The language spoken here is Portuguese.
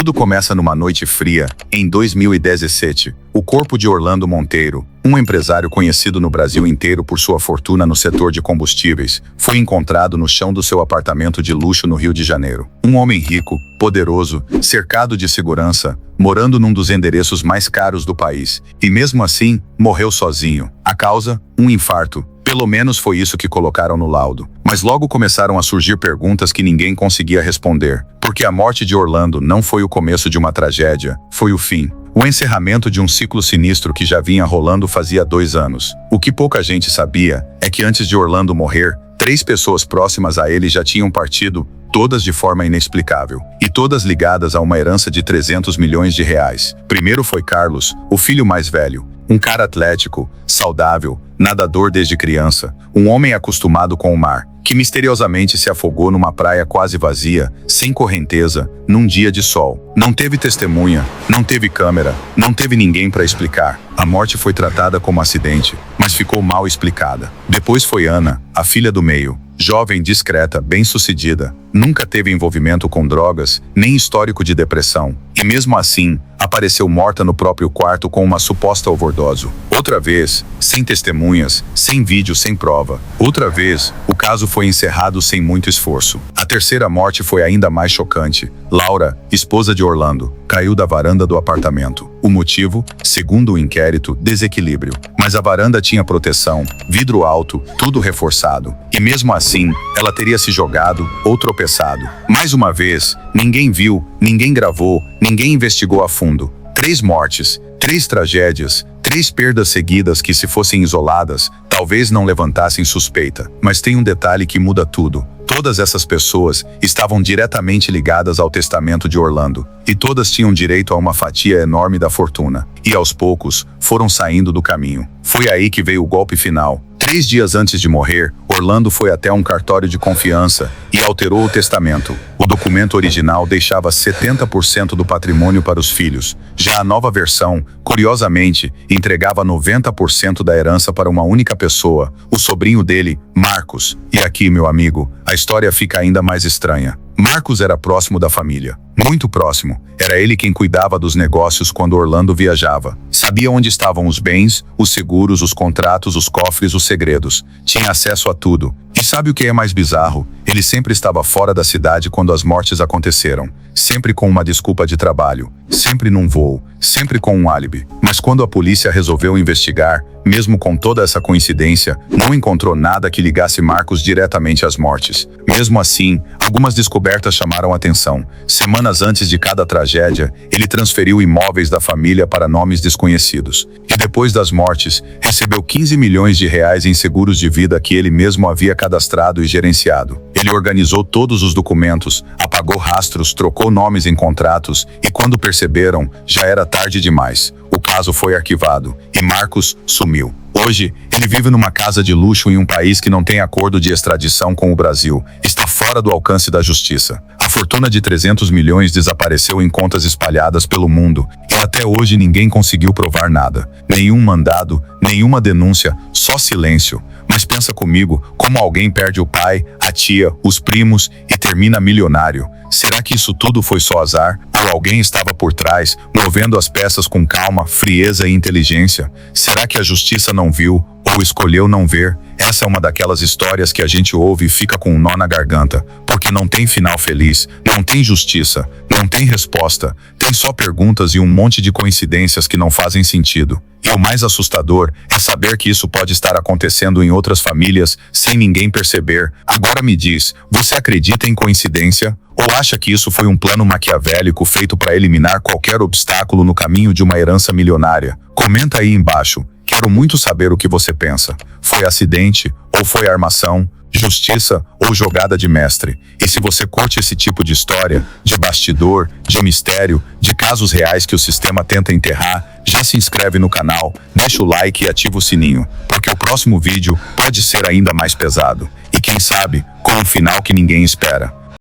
Tudo começa numa noite fria, em 2017. O corpo de Orlando Monteiro, um empresário conhecido no Brasil inteiro por sua fortuna no setor de combustíveis, foi encontrado no chão do seu apartamento de luxo no Rio de Janeiro. Um homem rico, poderoso, cercado de segurança, morando num dos endereços mais caros do país. E mesmo assim, morreu sozinho. A causa? Um infarto. Pelo menos foi isso que colocaram no laudo. Mas logo começaram a surgir perguntas que ninguém conseguia responder. Porque a morte de Orlando não foi o começo de uma tragédia, foi o fim. O encerramento de um ciclo sinistro que já vinha rolando fazia 2 anos. O que pouca gente sabia é que antes de Orlando morrer, 3 pessoas próximas a ele já tinham partido, todas de forma inexplicável. E todas ligadas a uma herança de 300 milhões de reais. Primeiro foi Carlos, o filho mais velho. Um cara atlético, saudável, nadador desde criança. Um homem acostumado com o mar, que misteriosamente se afogou numa praia quase vazia, sem correnteza, num dia de sol. Não teve testemunha, não teve câmera, não teve ninguém para explicar. A morte foi tratada como acidente, mas ficou mal explicada. Depois foi Ana, a filha do meio. Jovem, discreta, bem-sucedida, nunca teve envolvimento com drogas, nem histórico de depressão. E mesmo assim, apareceu morta no próprio quarto com uma suposta overdose. Outra vez, sem testemunhas, sem vídeo, sem prova. Outra vez, o caso foi encerrado sem muito esforço. A terceira morte foi ainda mais chocante. Laura, esposa de Orlando, caiu da varanda do apartamento. O motivo, segundo o inquérito, desequilíbrio. Mas a varanda tinha proteção, vidro alto, tudo reforçado. E mesmo assim, ela teria se jogado ou tropeçado. Mais uma vez, ninguém viu, ninguém gravou, ninguém investigou a fundo. 3 mortes, 3 tragédias, 3 perdas seguidas que, se fossem isoladas, talvez não levantassem suspeita. Mas tem um detalhe que muda tudo. Todas essas pessoas estavam diretamente ligadas ao testamento de Orlando, e todas tinham direito a uma fatia enorme da fortuna. E aos poucos, foram saindo do caminho. Foi aí que veio o golpe final. 3 dias antes de morrer, Orlando foi até um cartório de confiança e alterou o testamento. O documento original deixava 70% do patrimônio para os filhos. Já a nova versão, curiosamente, entregava 90% da herança para uma única pessoa, o sobrinho dele, Marcos. E aqui, meu amigo, a história fica ainda mais estranha. Marcos era próximo da família, muito próximo. Era ele quem cuidava dos negócios quando Orlando viajava. Sabia onde estavam os bens, os seguros, os contratos, os cofres, os segredos. Tinha acesso a tudo. E sabe o que é mais bizarro? Ele sempre estava fora da cidade quando as mortes aconteceram. Sempre com uma desculpa de trabalho. Sempre num voo. Sempre com um álibi. Mas quando a polícia resolveu investigar, mesmo com toda essa coincidência, não encontrou nada que ligasse Marcos diretamente às mortes. Mesmo assim, algumas descobertas chamaram atenção. Semanas antes de cada tragédia, ele transferiu imóveis da família para nomes desconhecidos. E depois das mortes, recebeu 15 milhões de reais em seguros de vida que ele mesmo havia cadastrado e gerenciado. Ele organizou todos os documentos, apagou rastros, trocou nomes em contratos e, quando perceberam, já era tarde demais. O caso foi arquivado e Marcos sumiu. Hoje, ele vive numa casa de luxo em um país que não tem acordo de extradição com o Brasil. Está fora do alcance da justiça. A fortuna de 300 milhões desapareceu em contas espalhadas pelo mundo e até hoje ninguém conseguiu provar nada. Nenhum mandado, nenhuma denúncia, só silêncio. Mas pensa comigo, como alguém perde o pai, a tia, os primos e termina milionário. Será que isso tudo foi só azar? Ou alguém estava por trás, movendo as peças com calma, frieza e inteligência? Será que a justiça não viu, ou escolheu não ver? Essa é uma daquelas histórias que a gente ouve e fica com um nó na garganta, porque não tem final feliz, não tem justiça, não tem resposta, tem só perguntas e um monte de coincidências que não fazem sentido. E o mais assustador é saber que isso pode estar acontecendo em outras famílias sem ninguém perceber. Agora me diz, você acredita em coincidência? Ou acha que isso foi um plano maquiavélico feito para eliminar qualquer obstáculo no caminho de uma herança milionária? Comenta aí embaixo. Quero muito saber o que você pensa. Foi acidente ou foi armação? Justiça ou jogada de mestre? E se você curte esse tipo de história, de bastidor, de mistério, de casos reais que o sistema tenta enterrar, já se inscreve no canal, deixa o like e ativa o sininho, porque o próximo vídeo pode ser ainda mais pesado. E quem sabe, com um final que ninguém espera.